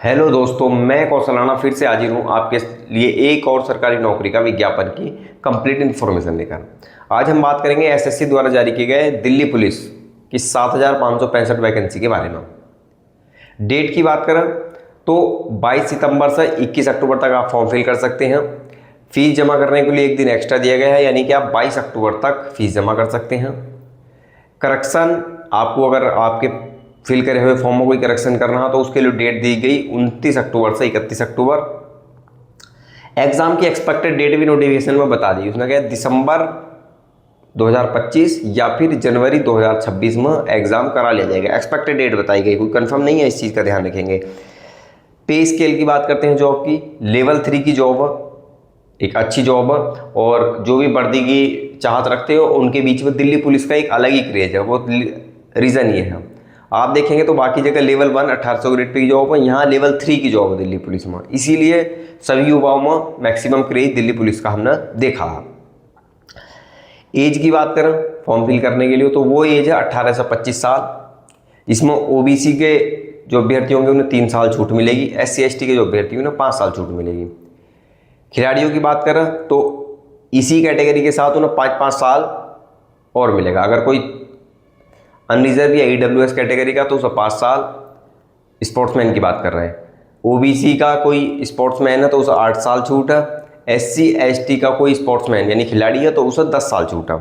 Hello दोस्तों, मैं कौशल राणा फिर से हाजिर हूँ आपके लिए एक और सरकारी नौकरी का विज्ञापन की कंप्लीट इन्फॉर्मेशन लेकर। आज हम बात करेंगे एसएससी द्वारा जारी किए गए दिल्ली पुलिस की 7,565 वैकेंसी के बारे में। डेट की बात करें तो 22 सितंबर से 21 अक्टूबर तक आप फॉर्म फिल कर सकते हैं। फीस जमा करने के लिए एक दिन एक्स्ट्रा दिया गया है, यानी कि आप 22 अक्टूबर तक फीस जमा कर सकते हैं। करेक्शन आपको अगर आपके फिल करे हुए फॉर्म में कोई करेक्शन करना हो तो उसके लिए डेट दी गई 29 अक्टूबर से 31 अक्टूबर। एग्जाम की एक्सपेक्टेड डेट भी नोटिफिकेशन में बता दी, उसने कहा दिसंबर 2025 या फिर जनवरी 2026 में एग्जाम करा लिया जाएगा। एक्सपेक्टेड डेट बताई गई, कोई कंफर्म नहीं है, इस चीज़ का ध्यान रखेंगे। पे स्केल की बात करते हैं जॉब की, लेवल 3 की जॉब है, एक अच्छी जॉब है और जो भी वर्दी की चाहत रखते हो उनके बीच में दिल्ली पुलिस का एक अलग ही क्रेज है। वो रीज़न ये है, आप देखेंगे तो बाकी जगह लेवल 1 1800 ग्रेड पे की जॉब है, यहाँ लेवल 3 की जॉब है दिल्ली पुलिस में, इसीलिए सभी युवाओं में मैक्सिमम क्रेज दिल्ली पुलिस का हमने देखा है। एज की बात करें फॉर्म फिल करने के लिए तो वो एज है 18 से 25 साल। इसमें ओबीसी के जो अभ्यर्थी होंगे उन्हें 3 साल छूट मिलेगी, SC/ST के जो अभ्यर्थी उन्हें 5 साल छूट मिलेगी। खिलाड़ियों की बात करें तो इसी कैटेगरी के साथ उन्हें 5-5 साल और मिलेगा। अगर कोई अनरिजर्व या EWS कैटेगरी का तो उसे 5 साल। स्पोर्ट्समैन की बात कर रहे हैं, ओबीसी का कोई स्पोर्ट्समैन है तो उसे 8 साल छूट है। SC/ST का कोई स्पोर्ट्समैन यानी खिलाड़ी है तो उसे 10 साल छूट है।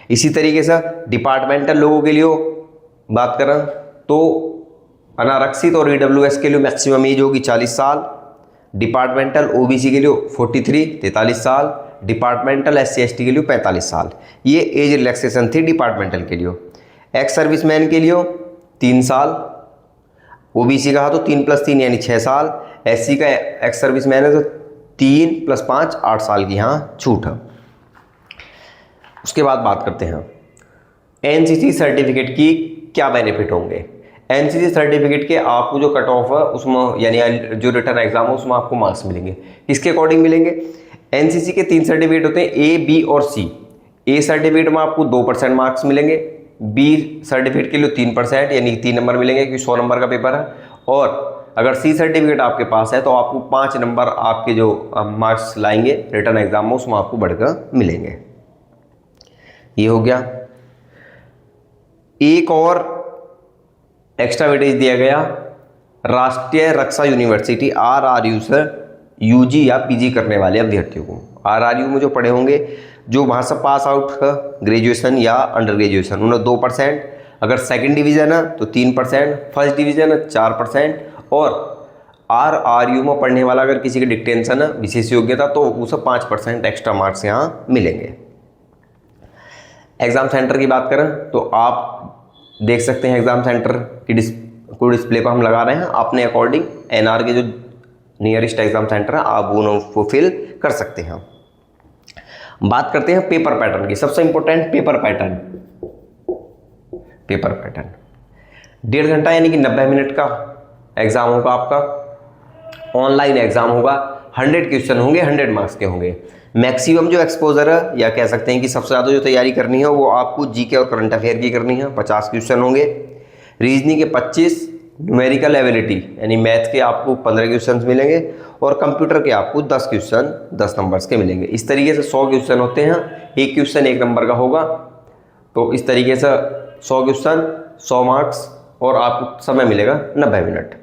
इसी तरीके से डिपार्टमेंटल लोगों के लिए बात करें तो अनारक्षित और EWS के लिए मैक्सिमम एज होगी 40 साल। डिपार्टमेंटल ओबीसी के लिए 43 साल। डिपार्टमेंटल SC/ST के लिए 45 साल। ये एज रिलैक्सेशन थी डिपार्टमेंटल के लिए। एक्स सर्विसमैन के लिए 3 साल, ओबीसी का तो 3 + 3 यानी 6 साल। SC का एक्स सर्विसमैन है तो 3 + 5 8 साल की यहाँ छूट है। उसके बाद बात करते हैं NCC सर्टिफिकेट की क्या बेनिफिट होंगे। NCC सर्टिफिकेट के आपको जो कट ऑफ है उसमें यानी जो रिटर्न एग्जाम है उसमें आपको मार्क्स मिलेंगे। किसके अकॉर्डिंग मिलेंगे? NCC के 3 सर्टिफिकेट होते हैं, A, B और C। A सर्टिफिकेट में आपको 2% मार्क्स मिलेंगे, B सर्टिफिकेट के लिए 3% यानी 3 नंबर मिलेंगे क्योंकि 100 नंबर का पेपर है, और अगर C सर्टिफिकेट आपके पास है तो आपको 5 नंबर आपके जो मार्क्स लाएंगे रिटर्न एग्जाम में उसमें आपको बढ़कर मिलेंगे। ये हो गया। एक और एक्स्ट्रा वेटेज दिया गया राष्ट्रीय रक्षा यूनिवर्सिटी RRU से UG या PG करने वाले अभ्यर्थियों को। RRU में जो पढ़े होंगे, जो वहाँ से पास आउट है ग्रेजुएशन या अंडर ग्रेजुएशन, उन्हें 2%। अगर सेकंड डिवीज़न है तो 3%, फर्स्ट डिवीज़न है 4%, और RRU में पढ़ने वाला अगर किसी की डिक्टेंशन है विशेष योग्यता तो उसे 5% एक्स्ट्रा मार्क्स यहाँ मिलेंगे। एग्ज़ाम सेंटर की बात करें तो आप देख सकते हैं एग्ज़ाम सेंटर की डिस्प्ले पर हम लगा रहे हैं, अपने अकॉर्डिंग NR के जो नियरेस्ट एग्ज़ाम सेंटर है आप वो फिल कर सकते हैं। बात करते हैं पेपर पैटर्न की। सबसे इंपॉर्टेंट पेपर पैटर्न 1.5 घंटा यानी कि 90 मिनट का एग्जाम होगा आपका। ऑनलाइन एग्जाम होगा, 100 क्वेश्चन होंगे, 100 मार्क्स के होंगे। मैक्सिमम जो एक्सपोजर है या कह सकते हैं कि सबसे ज़्यादा जो तैयारी करनी है वो आपको GK और करंट अफेयर की करनी है, 50 क्वेश्चन होंगे। रीजनिंग के 25, न्यूमेरिकल एबिलिटी यानी मैथ के आपको 15 क्वेश्चन मिलेंगे, और कंप्यूटर के आपको 10 क्वेश्चन 10 नंबर्स के मिलेंगे। इस तरीके से 100 क्वेश्चन होते हैं, एक क्वेश्चन 1 नंबर का होगा, तो इस तरीके से 100 क्वेश्चन 100 मार्क्स, और आपको समय मिलेगा 90 मिनट।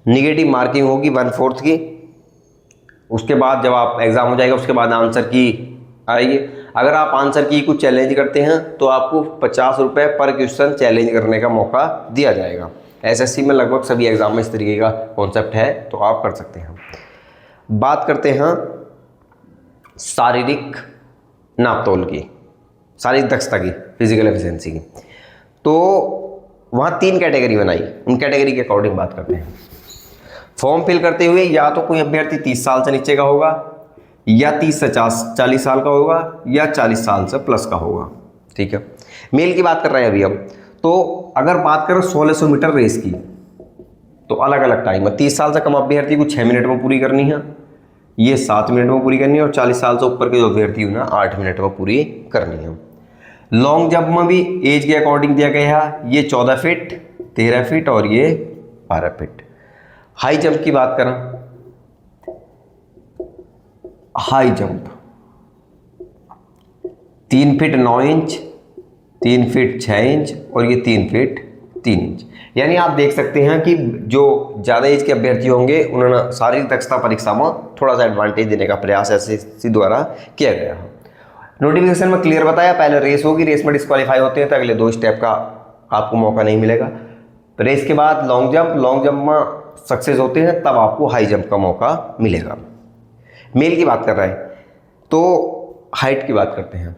निगेटिव मार्किंग होगी 1/4 की। उसके बाद जब आप एग्ज़ाम हो जाएगा उसके बाद आंसर की आएगी। अगर आप आंसर की को चैलेंज करते हैं तो आपको 50 रुपये पर क्वेश्चन चैलेंज करने का मौका दिया जाएगा। SSC में लगभग सभी एग्जाम में इस तरीके का कॉन्सेप्ट है, तो आप कर सकते हैं। बात करते हैं शारीरिक नापतोल की, शारीरिक दक्षता की, फिजिकल एफिशिएंसी की। तो वहाँ 3 कैटेगरी बनाई, उन कैटेगरी के अकॉर्डिंग बात करते हैं। फॉर्म फिल करते हुए या तो कोई अभ्यर्थी 30 साल से नीचे का होगा, या 30 से 40 साल का होगा, या 40 साल से प्लस का होगा। ठीक है, मेल की बात कर रहे हैं अभी हम। तो अगर बात करें 1600 मीटर रेस की तो अलग अलग टाइम है। 30 साल से कम अभ्यर्थी को 6 मिनट में पूरी करनी है, ये 7 मिनट में पूरी करनी है, और 40 साल से ऊपर के जो अभ्यर्थी हो ना 8 मिनट में पूरी करनी है। लॉन्ग जंप में भी एज के अकॉर्डिंग दिया गया है, ये 14 फीट, 13 फीट और ये 12 फीट। हाई जंप की बात करें, high jump 3 feet 9 inch, 3 feet 6 inch और ये 3 फीट 3 इंच। यानी आप देख सकते हैं कि जो ज़्यादा एज के अभ्यर्थी होंगे उन्होंने शारीरिक दक्षता परीक्षा में थोड़ा सा एडवांटेज देने का प्रयास एसएससी द्वारा किया गया है। नोटिफिकेशन में क्लियर बताया, पहले रेस होगी, रेस में डिस्क्वालीफाई होते हैं तो अगले 2 स्टेप का आपको मौका नहीं मिलेगा। रेस के बाद लॉन्ग जंप में सक्सेस होते हैं तब आपको हाई जंप का मौका मिलेगा। मेल की बात कर रहे हैं तो हाइट की बात करते हैं।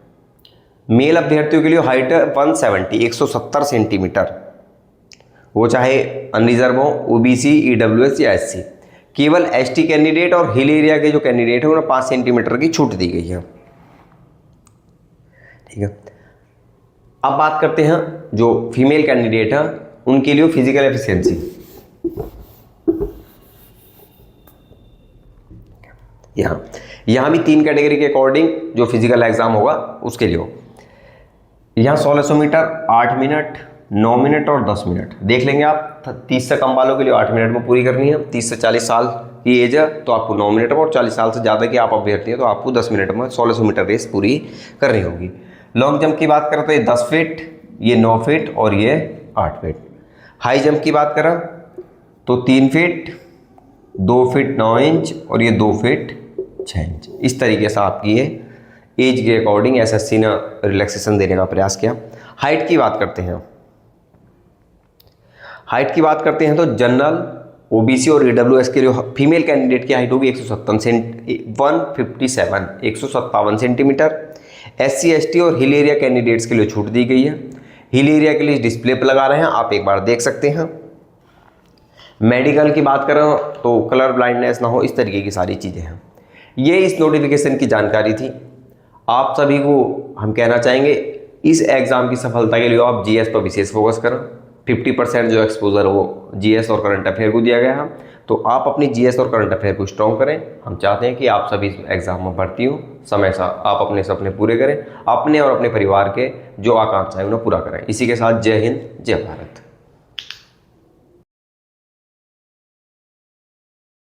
मेल अभ्यर्थियों के लिए हाइट 170 सेंटीमीटर, वो चाहे अनरिजर्व हो, ओबीसी, ईडब्ल्यूएस या एससी। केवल एसटी कैंडिडेट और हिल एरिया के जो कैंडिडेट हैं उन्हें 5 सेंटीमीटर की छूट दी गई है। ठीक है, अब बात करते हैं जो फीमेल कैंडिडेट हैं उनके लिए फिजिकल एफिशिएंसी। यहाँ भी 3 कैटेगरी के अकॉर्डिंग जो फिजिकल एग्जाम होगा उसके लिए हो। यहाँ 1600 मीटर 8 मिनट, 9 मिनट और 10 मिनट देख लेंगे आप। 30 से कम वालों के लिए 8 मिनट में पूरी करनी है। 30 से 40 साल की एज है तो आपको 9 मिनट में, और 40 साल से ज़्यादा की आप अभ्यर्थी हैं तो आपको 10 मिनट में 1600 मीटर रेस पूरी करनी होगी। लॉन्ग जंप की बात करें तो ये 10 फीट, ये 9 फीट और ये 8 फीट। हाई जंप की बात करें तो 3 फीट, 2 फीट 9 इंच और ये 2 फीट 6 इंच। इस तरीके से आपकी ये एज के अकॉर्डिंग एसएससी ने रिलैक्सेशन देने का प्रयास किया। हाइट की बात करते हैं, हाइट की बात करते हैं तो जनरल, ओबीसी और ईडब्ल्यूएस के लिए फीमेल कैंडिडेट की हाइट होगी 157 सेंटीमीटर। एससी एसटी और हिल एरिया कैंडिडेट्स के लिए छूट दी गई है। हिल एरिया के लिए डिस्प्ले पर लगा रहे हैं, आप एक बार देख सकते हैं। मेडिकल की बात करें तो कलर ब्लाइंडनेस ना हो, इस तरीके की सारी चीज़ें हैं। ये इस नोटिफिकेशन की जानकारी थी। आप सभी को हम कहना चाहेंगे इस एग्ज़ाम की सफलता के लिए आप जीएस पर विशेष फोकस करें। 50% जो एक्सपोजर हो जीएस और करंट अफेयर को दिया गया है, तो आप अपनी जीएस और करंट अफेयर को स्ट्रॉन्ग करें। हम चाहते हैं कि आप सभी एग्जाम में भर्ती हो, समय से आप अपने सपने पूरे करें, अपने और अपने परिवार के जो आकांक्षाएं उन्हें पूरा करें। इसी के साथ जय हिंद, जय भारत।